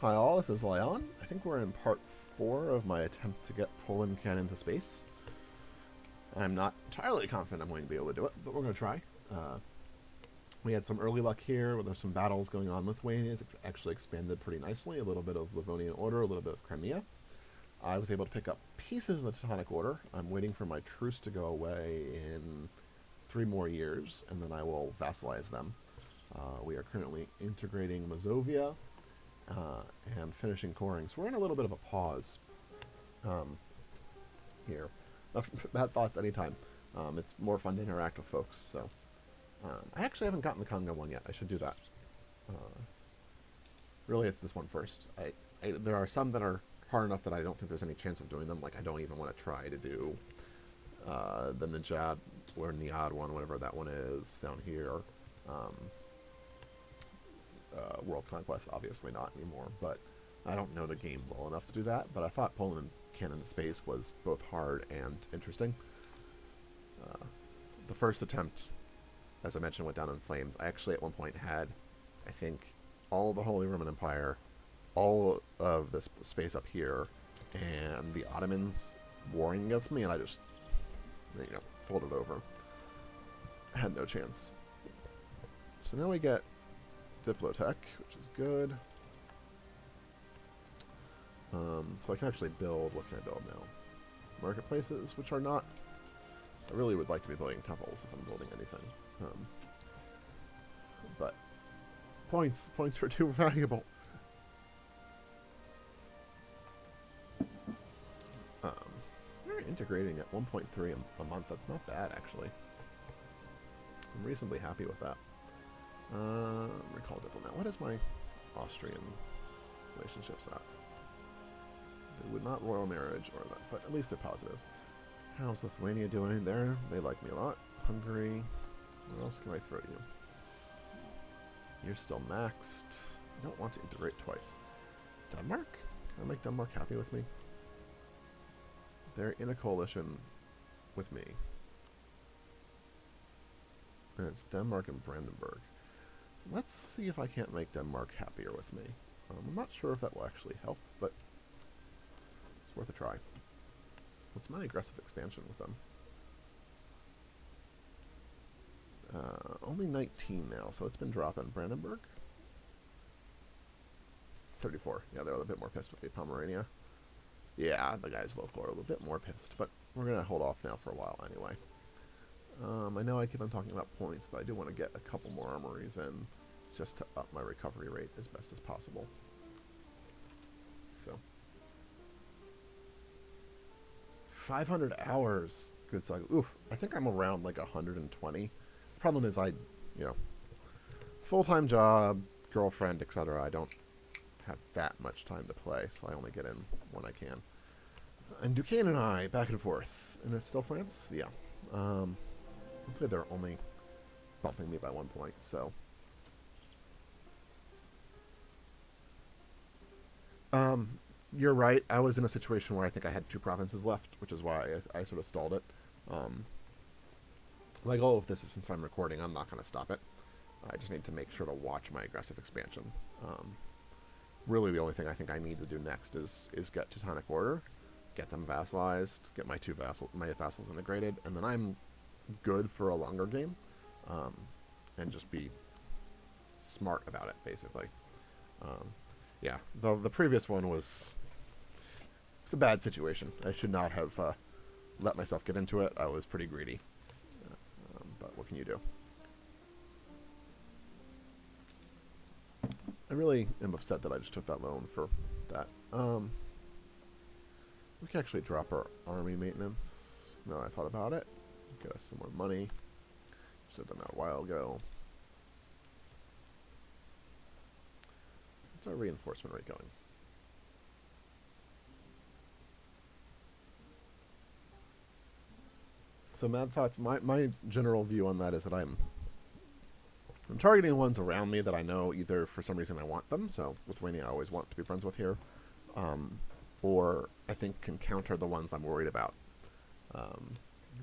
Hi all, this is Leon. I think we're in part 4 of my attempt to get Poland cannon to space. I'm not entirely confident I'm going to be able to do it, but we're going to try. We had some early luck here, where there's some battles going on. Lithuania's actually expanded pretty nicely, a little bit of Livonian Order, a little bit of Crimea. I was able to pick up pieces of the Teutonic Order. I'm waiting for my truce to go away in 3 more years, and then I will vassalize them. We are currently integrating Mazovia, and finishing coring. So we're in a little bit of a pause here. Bad thoughts anytime. It's more fun to interact with folks. So I actually haven't gotten the Conga one yet. I should do that. Really, it's this one first. There are some that are hard enough that I don't think there's any chance of doing them. Like, I don't even want to try to do the Najad or Niad one, whatever that one is, down here. World Conquest, obviously not anymore, but I don't know the game well enough to do that. But I thought Poland Cannon to Space was both hard and interesting. The first attempt, as I mentioned, went down in flames. I actually at one point had, I think, all the Holy Roman Empire, all of this space up here, and the Ottomans warring against me, and I just, folded over. I had no chance. So now we get Diplotech, which is good. So I can actually build. What can I build now? Marketplaces, which are not. I really would like to be building temples if I'm building anything. But points are too valuable. We're integrating at 1.3 a month. That's not bad, actually. I'm reasonably happy with that. Recall diplomat. What is my Austrian relationships at? They would not royal marriage or that, but at least they're positive. How's Lithuania doing there? They like me a lot. Hungary. What else can I throw you? You're still maxed. I don't want to integrate twice. Denmark? Can I make Denmark happy with me? They're in a coalition with me. And it's Denmark and Brandenburg. Let's see if I can't make Denmark happier with me. I'm not sure if that will actually help, but it's worth a try. What's my aggressive expansion with them? Only 19 now, so it's been dropping. Brandenburg? 34. Yeah, they're a bit more pissed with me. Pomerania? Yeah, the guys local are a little bit more pissed, but we're going to hold off now for a while anyway. I know I keep on talking about points, but I do want to get a couple more armories in just to up my recovery rate as best as possible. So 500 hours. Good cycle. Oof, I think I'm around like 120. The problem is full-time job, girlfriend, etc. I don't have that much time to play, so I only get in when I can. And Duquesne and I, back and forth. And it's still France? Yeah. Hopefully they're only bumping me by 1 point, so. You're right. I was in a situation where I think I had 2 provinces left, which is why I sort of stalled it. My goal of this is, since I'm recording, I'm not going to stop it. I just need to make sure to watch my aggressive expansion. Really, the only thing I think I need to do next is get Teutonic Order, get them vassalized, get my vassals integrated, and then I'm good for a longer game, and just be smart about it, basically. Yeah, the previous one was a bad situation. I should not have let myself get into it. I was pretty greedy, but what can you do? I really am upset that I just took that loan for that. We can actually drop our army maintenance. Now I thought about it. Get us some more money. Should have done that a while ago. What's our reinforcement rate going? So Mad Thoughts, my general view on that is that I'm targeting ones around me that I know either for some reason I want them, so Lithuania I always want to be friends with here, or I think can counter the ones I'm worried about.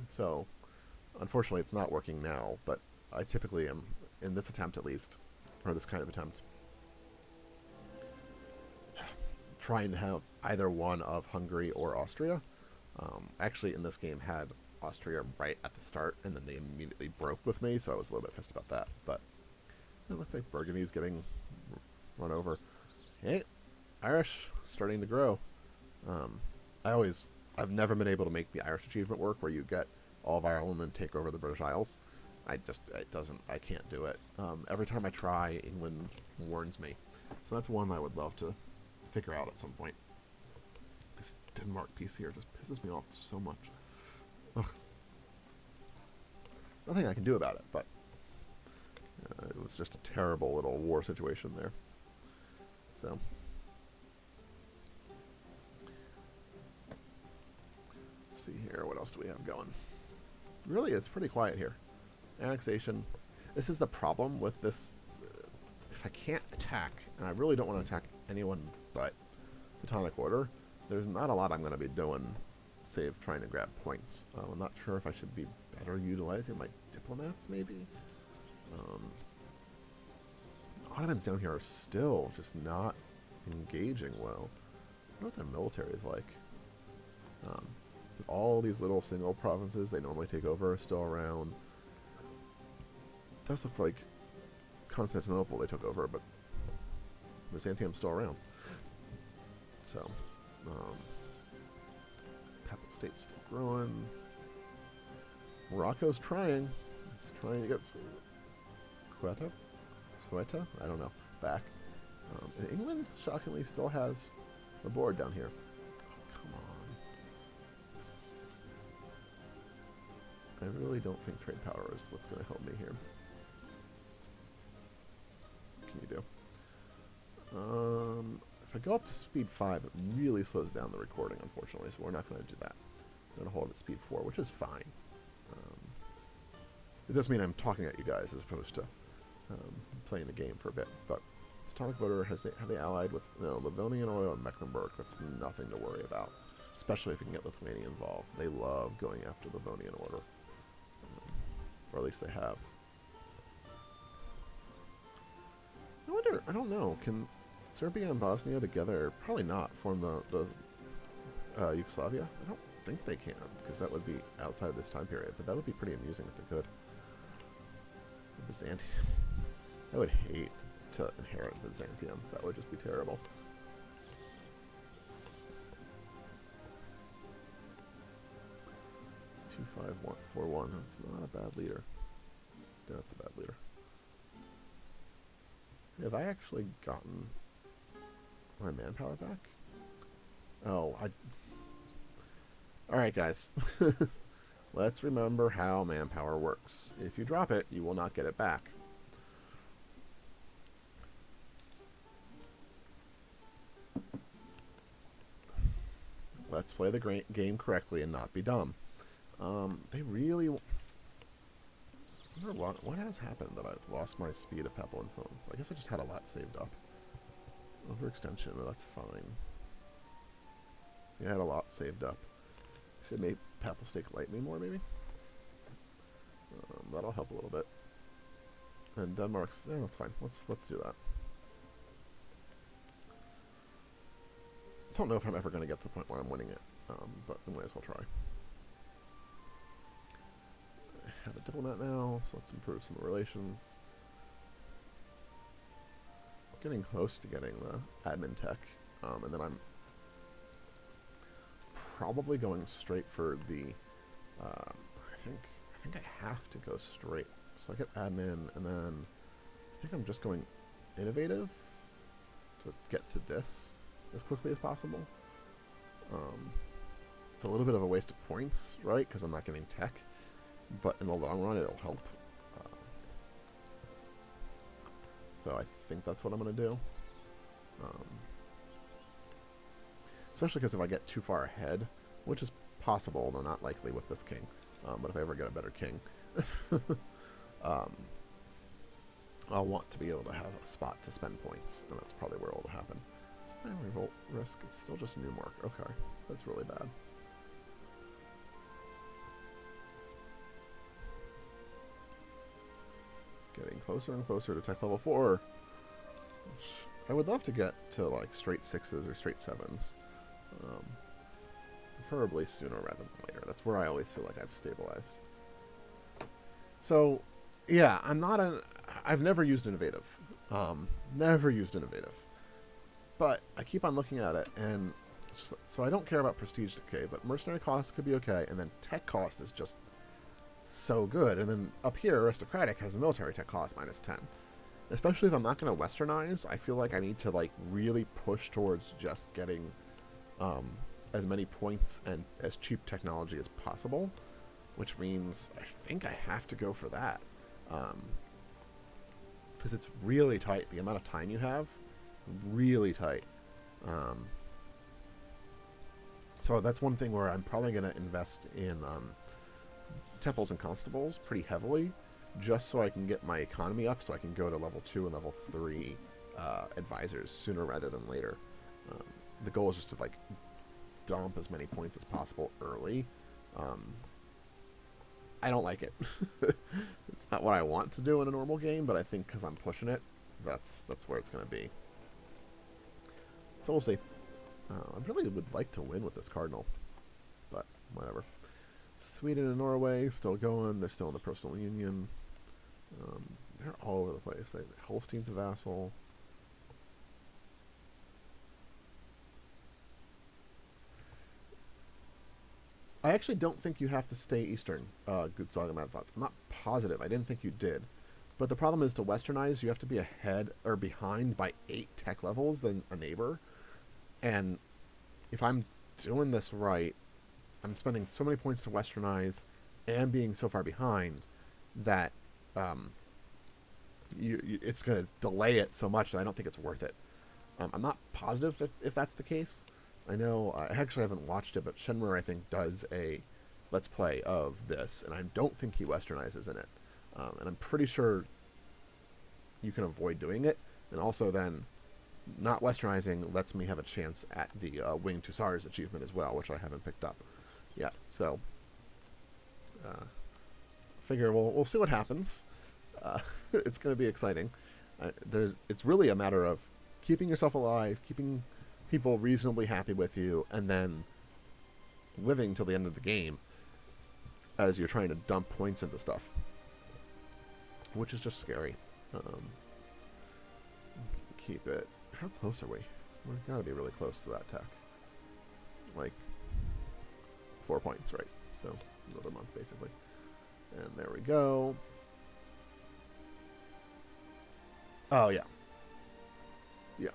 So unfortunately it's not working now, but I typically am, in this attempt at least, or this kind of attempt, trying to have either one of Hungary or Austria. Actually, in this game, had Austria right at the start, and then they immediately broke with me, so I was a little bit pissed about that. But it looks like Burgundy's getting run over. Hey, Irish starting to grow. Um, I've never been able to make the Irish achievement work, where you get all of Ireland and take over the British Isles. I can't do it. Every time I try, England warns me. So that's one I would love to figure out at some point. This Denmark piece here just pisses me off so much. Ugh. Nothing I can do about it, but it was just a terrible little war situation there. So, let's see here. What else do we have going? Really, it's pretty quiet here. Annexation. This is the problem with this. If I can't attack, and I really don't want to attack anyone but the Tonic Order, there's not a lot I'm going to be doing, save trying to grab points. I'm not sure if I should be better utilizing my diplomats, maybe? Ottomans down here are still just not engaging well. I wonder what their military is like. All these little single provinces they normally take over are still around. It does look like Constantinople they took over, but Byzantium's still around. So, Papal State's still growing. Morocco's trying. It's trying to get Ceuta? I don't know. Back. And England, shockingly, still has a board down here. Oh, come on. I really don't think trade power is what's going to help me here. What can you do? If I go up to speed 5, it really slows down the recording, unfortunately, so we're not going to do that. I'm going to hold it at speed 4, which is fine. It does mean I'm talking at you guys as opposed to playing the game for a bit. But the Teutonic Order, have they allied with Livonian oil and Mecklenburg? That's nothing to worry about, especially if you can get Lithuania involved. They love going after the Livonian Order, or at least they have. I wonder, I don't know, can Serbia and Bosnia together, probably not, form the Yugoslavia? I don't think they can, because that would be outside this time period, but that would be pretty amusing if they could. Byzantium. I would hate to inherit Byzantium. That would just be terrible. Two, 5, 1, 4, 1. That's not a bad leader. That's a bad leader. Have I actually gotten my manpower back? Oh, Alright, guys. Let's remember how manpower works. If you drop it, you will not get it back. Let's play the game correctly and not be dumb. They really... I wonder what has happened that I've lost my speed of Papal influence. I guess I just had a lot saved up. Overextension, but that's fine. Yeah, I had a lot saved up. Should make Papal Stake light me more, maybe? That'll help a little bit. And Denmark's... yeah, that's fine. Let's do that. Don't know if I'm ever going to get to the point where I'm winning it, but we might as well try. I have a diplomat now, so let's improve some relations. Getting close to getting the admin tech, and then I'm probably going straight for the, I think I have to go straight. So I get admin, and then I think I'm just going innovative to get to this as quickly as possible. It's a little bit of a waste of points, right? Because I'm not getting tech, but in the long run, it'll help. So I think that's what I'm going to do. Especially because if I get too far ahead, which is possible, though not likely with this king, but if I ever get a better king, I'll want to be able to have a spot to spend points, and that's probably where it'll happen. So my revolt risk, it's still just Newmark. Okay, that's really bad. Getting closer and closer to tech level 4, which I would love to get to like straight 6s or straight 7s. Um, Preferably sooner rather than later. That's where I always feel like I've stabilized. So, yeah, I've never used Innovative. Never used Innovative. But I keep on looking at it, and so I don't care about prestige decay, but mercenary cost could be okay, and then tech cost is just so good. And then up here, aristocratic has a military tech cost -10. Especially if I'm not going to westernize, I feel like I need to like really push towards just getting as many points and as cheap technology as possible, which means I think I have to go for that. Because it's really tight. The amount of time you have, really tight. So that's one thing where I'm probably going to invest in temples and constables pretty heavily, just so I can get my economy up, so I can go to level 2 and level 3 advisors sooner rather than later. The goal is just to like dump as many points as possible early. I don't like it. It's not what I want to do in a normal game, but I think because I'm pushing it, that's where it's going to be. So we'll see. I really would like to win with this Cardinal, but whatever. Sweden and Norway still going. They're still in the personal union. They're all over the place. Holstein's a vassal. I actually don't think you have to stay Eastern, Gutzog and Mad Thoughts. I'm not positive. I didn't think you did. But the problem is to westernize, you have to be ahead or behind by 8 tech levels than a neighbor. And if I'm doing this right, I'm spending so many points to westernize and being so far behind that it's going to delay it so much that I don't think it's worth it. I'm not positive if that's the case. I know, I actually haven't watched it, but Shenmue, I think, does a Let's Play of this, and I don't think he westernizes in it. And I'm pretty sure you can avoid doing it, and also then not westernizing lets me have a chance at the Winged Hussars achievement as well, which I haven't picked up yet. So, figure we'll see what happens. It's going to be exciting. It's really a matter of keeping yourself alive, keeping people reasonably happy with you, and then living till the end of the game as you're trying to dump points into stuff, which is just scary. Keep it. How close are we? We've got to be really close to that tech. Like 4 points, right? So another month, basically. And there we go. Oh, yeah. Yeah.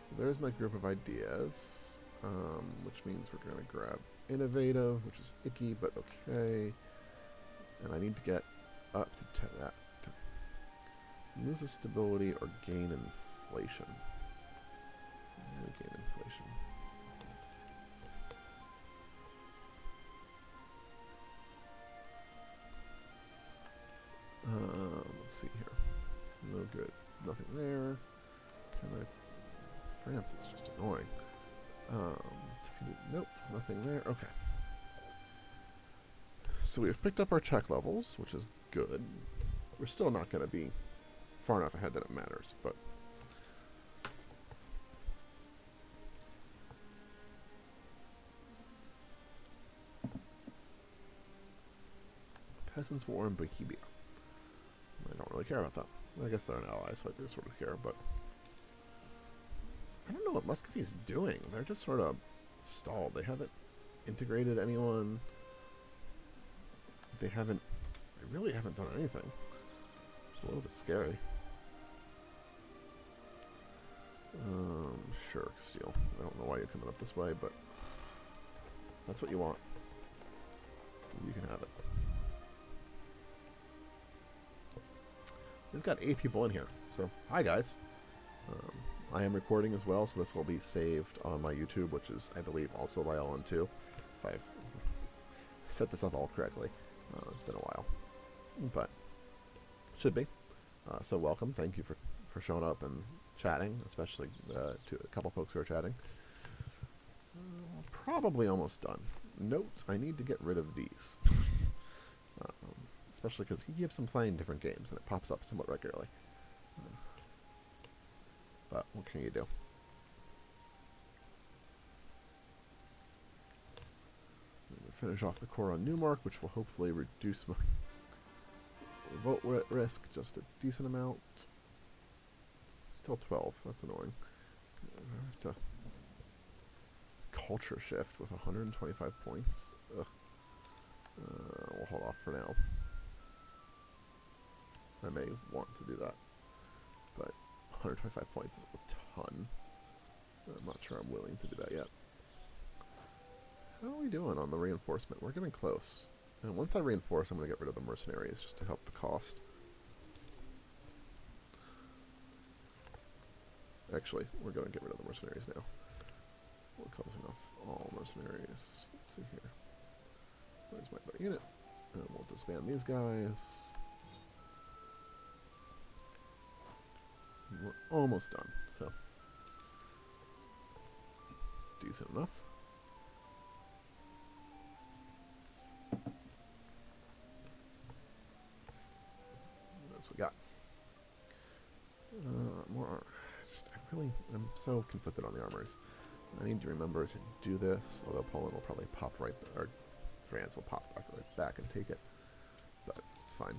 So there's my group of ideas, which means we're going to grab innovative, which is icky, but okay. And I need to get up to that. Loses stability or gain inflation. Really gain inflation. Let's see here. No good. Nothing there. France is just annoying. Defeated. Nope. Nothing there. Okay. So we've picked up our tech levels, which is good. We're still not going to be far enough ahead that it matters, but Peasants' War in Bohemia. I don't really care about that. I guess they're an ally, so I do sort of care, but I don't know what Muscovy's doing. They're just sort of stalled. They haven't integrated anyone. They really haven't done anything. It's a little bit scary. Sure, Castile. I don't know why you're coming up this way, but that's what you want. You can have it. We've got 8 people in here, so hi guys. I am recording as well, so this will be saved on my YouTube, which is, I believe, also by LN2, if I've set this up all correctly. It's been a while, but should be. So welcome. Thank you for showing up and chatting, especially to a couple folks who are chatting. Probably almost done. Notes. I need to get rid of these. It's especially because he keeps them playing different games and it pops up somewhat regularly. But what can you do? Finish off the core on Newmark, which will hopefully reduce my vote risk just a decent amount. Still 12. That's annoying. I have to culture shift with 125 points. Ugh. We'll hold off for now. I may want to do that, but 125 points is a ton. I'm not sure I'm willing to do that yet. How are we doing on the reinforcement? We're getting close. And once I reinforce, I'm going to get rid of the mercenaries just to help the cost. Actually, we're going to get rid of the mercenaries now. What comes enough? All mercenaries. Let's see here. Where's my other unit? And we'll disband these guys. We're almost done, so decent enough. That's what we got. More. I'm so conflicted on the armories. I need to remember to do this, although Poland will probably pop right, or France will pop right back and take it, but it's fine.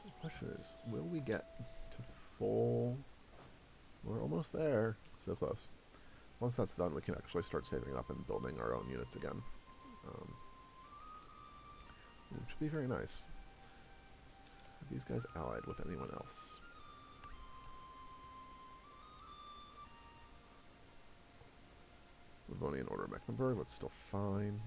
The question is, will we get to full? We're almost there. So close. Once that's done, we can actually start saving up and building our own units again, which would be very nice. Are these guys allied with anyone else? Livonian Order of Mecklenburg, that's still fine.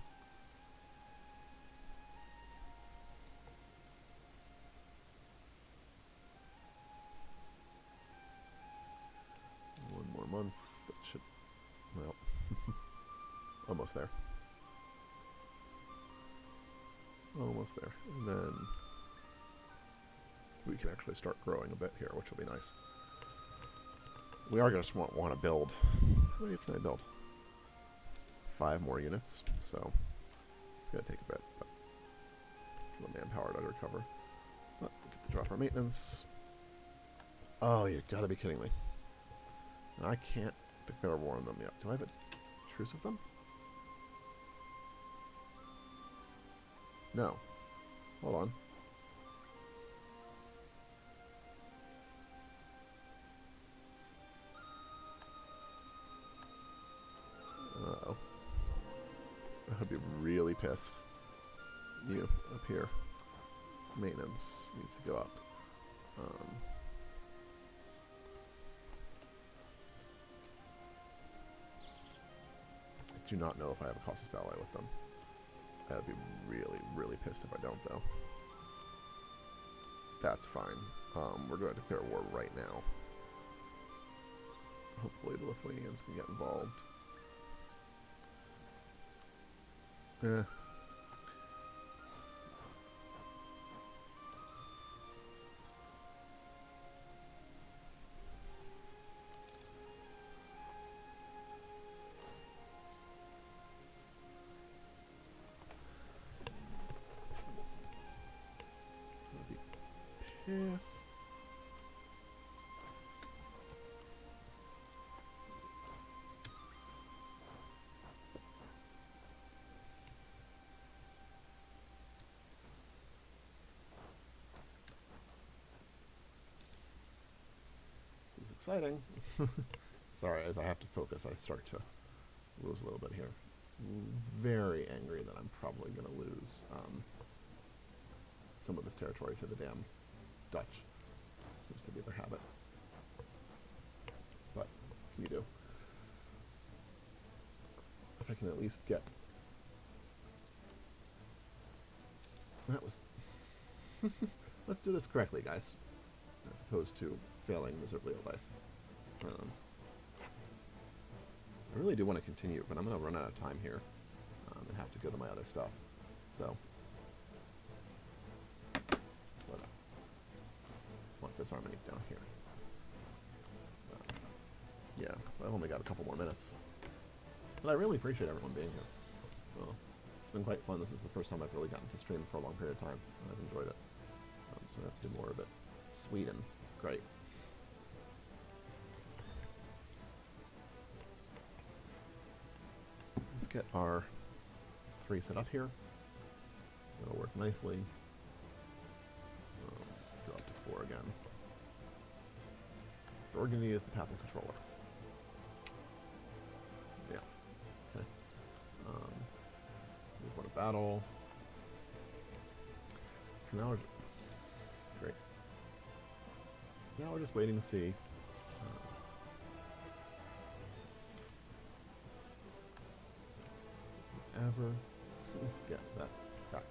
One more month. That should, well, almost there. Almost there. And then we can actually start growing a bit here, which will be nice. We are going to want to build. How many can I build? 5 more units, so it's going to take a bit, but for the manpower to recover. But we get to drop our maintenance. Oh, you got to be kidding me. And I can't declare war on them yet. Do I have a truce with them? No. Hold on. Uh-oh. I'd be really pissed. You, up here. Maintenance needs to go up. I do not know if I have a casus belli with them. I would be really, really pissed if I don't, though. That's fine. We're going to declare war right now. Hopefully the Lithuanians can get involved. Eh. I'll be pissed. Exciting. Sorry, as I have to focus, I start to lose a little bit here. Very angry that I'm probably going to lose some of this territory to the damn Dutch. Seems to be their habit. But, what can you do? If I can at least get... That was... Let's do this correctly, guys. As opposed to failing miserably at life. I really do want to continue, but I'm going to run out of time here and have to go to my other stuff. So, slow down. Want this army down here. Yeah, I've only got a couple more minutes. But I really appreciate everyone being here. Well, it's been quite fun. This is the first time I've really gotten to stream for a long period of time. I've enjoyed it. So I have to do more of it. Sweden. Great. Let's get our 3 set up here. That'll work nicely. Go up to 4 again. So we're going to use the Papal controller. Yeah. Okay. Move one to battle. So now we're great. Now we're just waiting to see. Ever get that back?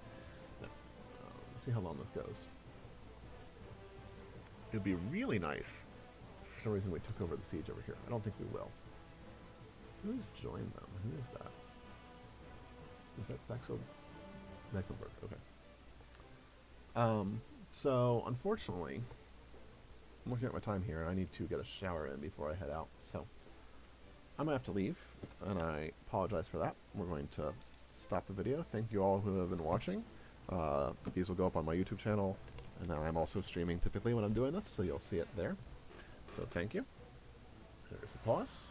No. See how long this goes. It'd be really nice. For some reason, we took over the siege over here. I don't think we will. Who's joined them? Who is that? Is that Saxo Mecklenburg? Okay. So unfortunately, I'm looking at my time here, and I need to get a shower in before I head out. So I'm gonna have to leave, and I apologize for that. We're going to stop the video. Thank you all who have been watching. These will go up on my YouTube channel, and then I'm also streaming typically when I'm doing this, so you'll see it there. So thank you. There's the pause.